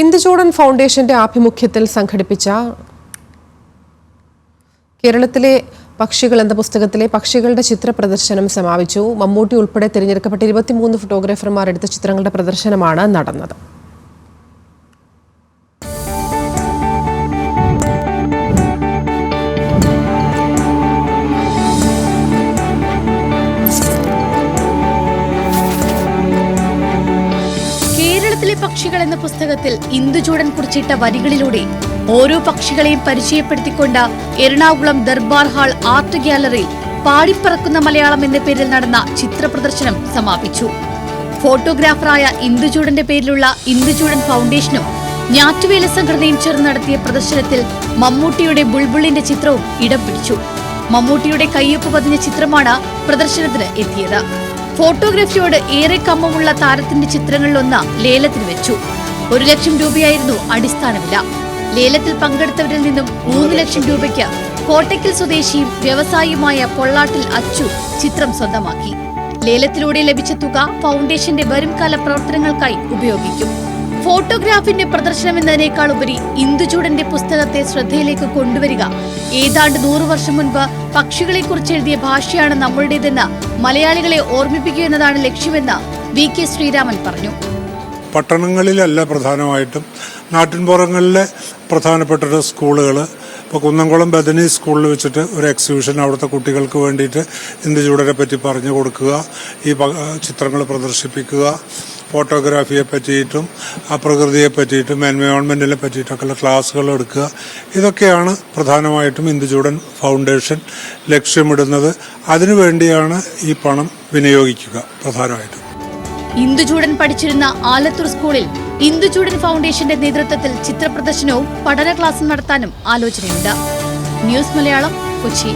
ഇന്ദുചൂടൻ ഫൗണ്ടേഷന്റെ ആഭിമുഖ്യത്തിൽ സംഘടിപ്പിച്ച കേരളത്തിലെ പക്ഷികൾ എന്ന പുസ്തകത്തിലെ പക്ഷികളുടെ ചിത്ര പ്രദർശനം സമാപിച്ചു. മമ്മൂട്ടി ഉൾപ്പെടെ തിരഞ്ഞെടുക്കപ്പെട്ട 23 ഫോട്ടോഗ്രാഫർമാർ എടുത്ത ചിത്രങ്ങളുടെ പ്രദർശനമാണ് നടന്നത്. കേരളത്തിലെ പക്ഷികൾ എന്ന പുസ്തകത്തിൽ ഇന്ദുചൂടൻ കുറിച്ചിട്ട വരികളിലൂടെ ഓരോ പക്ഷികളെയും പരിചയപ്പെടുത്തിക്കൊണ്ട് എറണാകുളം ദർബാർ ഹാൾ ആർട്ട് ഗ്യാലറിയിൽ പാടിപ്പറക്കുന്ന മലയാളം എന്ന പേരിൽ നടന്ന ചിത്ര പ്രദർശനം സമാപിച്ചു. ഫോട്ടോഗ്രാഫറായ ഇന്ദുചൂടന്റെ പേരിലുള്ള ഇന്ദുചൂടൻ ഫൗണ്ടേഷനും ഞാറ്റുവേല സംഘടനയും ചേർന്ന് നടത്തിയ പ്രദർശനത്തിൽ മമ്മൂട്ടിയുടെ ബുൾബുളിന്റെ ചിത്രവും ഇടം പിടിച്ചു. മമ്മൂട്ടിയുടെ കയ്യൊപ്പ് പതിഞ്ഞ ചിത്രമാണ് പ്രദർശനത്തിന് എത്തിയത്. ഫോട്ടോഗ്രാഫിയോട് ഏറെ കമ്മമുള്ള താരത്തിന്റെ ചിത്രങ്ങളിലൊന്ന് ലേലത്തിന് വെച്ചു. 1 ലക്ഷം രൂപയായിരുന്നു അടിസ്ഥാന വില. ലേലത്തിൽ പങ്കെടുത്തവരിൽ നിന്നും 3 ലക്ഷം രൂപയ്ക്ക് കോട്ടയ്ക്കൽ സ്വദേശിയും വ്യവസായിയുമായ പൊള്ളാട്ടിൽ അച്ചു ചിത്രം സ്വന്തമാക്കി. ലേലത്തിലൂടെ ലഭിച്ച തുക ഫൗണ്ടേഷന്റെ വരുംകാല പ്രവർത്തനങ്ങൾക്കായി ഉപയോഗിക്കും. ഫോട്ടോഗ്രാഫിന്റെ പ്രദർശനം എന്നതിനേക്കാൾ ഉപരി ഇന്ദുചൂടന്റെ പുസ്തകത്തെ ശ്രദ്ധയിലേക്ക് കൊണ്ടുവരിക, ഏതാണ്ട് 100 വർഷം മുൻപ് പക്ഷികളെക്കുറിച്ച് എഴുതിയ ഭാഷയാണ് നമ്മളുടേതെന്ന് മലയാളികളെ ഓർമ്മിപ്പിക്കുക എന്നതാണ് ലക്ഷ്യമെന്ന് VK ശ്രീരാമൻ പറഞ്ഞു. പട്ടണങ്ങളിലല്ല, പ്രധാനമായിട്ടും നാട്ടിൻപുറങ്ങളിലെ പ്രധാനപ്പെട്ട സ്കൂളുകൾ, ഇപ്പോൾ കുന്നംകുളം ബദനി സ്കൂളിൽ വെച്ചിട്ട് ഒരു എക്സിബിഷൻ അവിടുത്തെ കുട്ടികൾക്ക് വേണ്ടിയിട്ട് ഇന്ദുചൂടനെ പറ്റി പറഞ്ഞു കൊടുക്കുക, ഈ ചിത്രങ്ങൾ പ്രദർശിപ്പിക്കുക, ഫോട്ടോഗ്രാഫിയെ പറ്റിയിട്ടും പ്രകൃതിയെ പറ്റിയിട്ടും എൻവയോൺമെന്റിനെ പറ്റിയിട്ടൊക്കെയുള്ള ക്ലാസ്സുകൾ എടുക്കുക. ഇതൊക്കെയാണ് പ്രധാനമായിട്ടും ഇന്ദുചൂടൻ ഫൗണ്ടേഷൻ ലക്ഷ്യമിടുന്നത്. അതിനുവേണ്ടിയാണ് ഈ പണം വിനിയോഗിക്കുക പ്രധാനമായിട്ടും. ഇന്ദുചൂടൻ പഠിച്ചിരുന്ന ആലത്തൂർ സ്കൂളിൽ ഇന്ദുചൂടൻ ഫൗണ്ടേഷന്റെ നേതൃത്വത്തിൽ ചിത്രപ്രദർശനവും പഠന ക്ലാസും നടത്താനും ആലോചനയുണ്ട്. ന്യൂസ് മലയാളം, കൊച്ചി.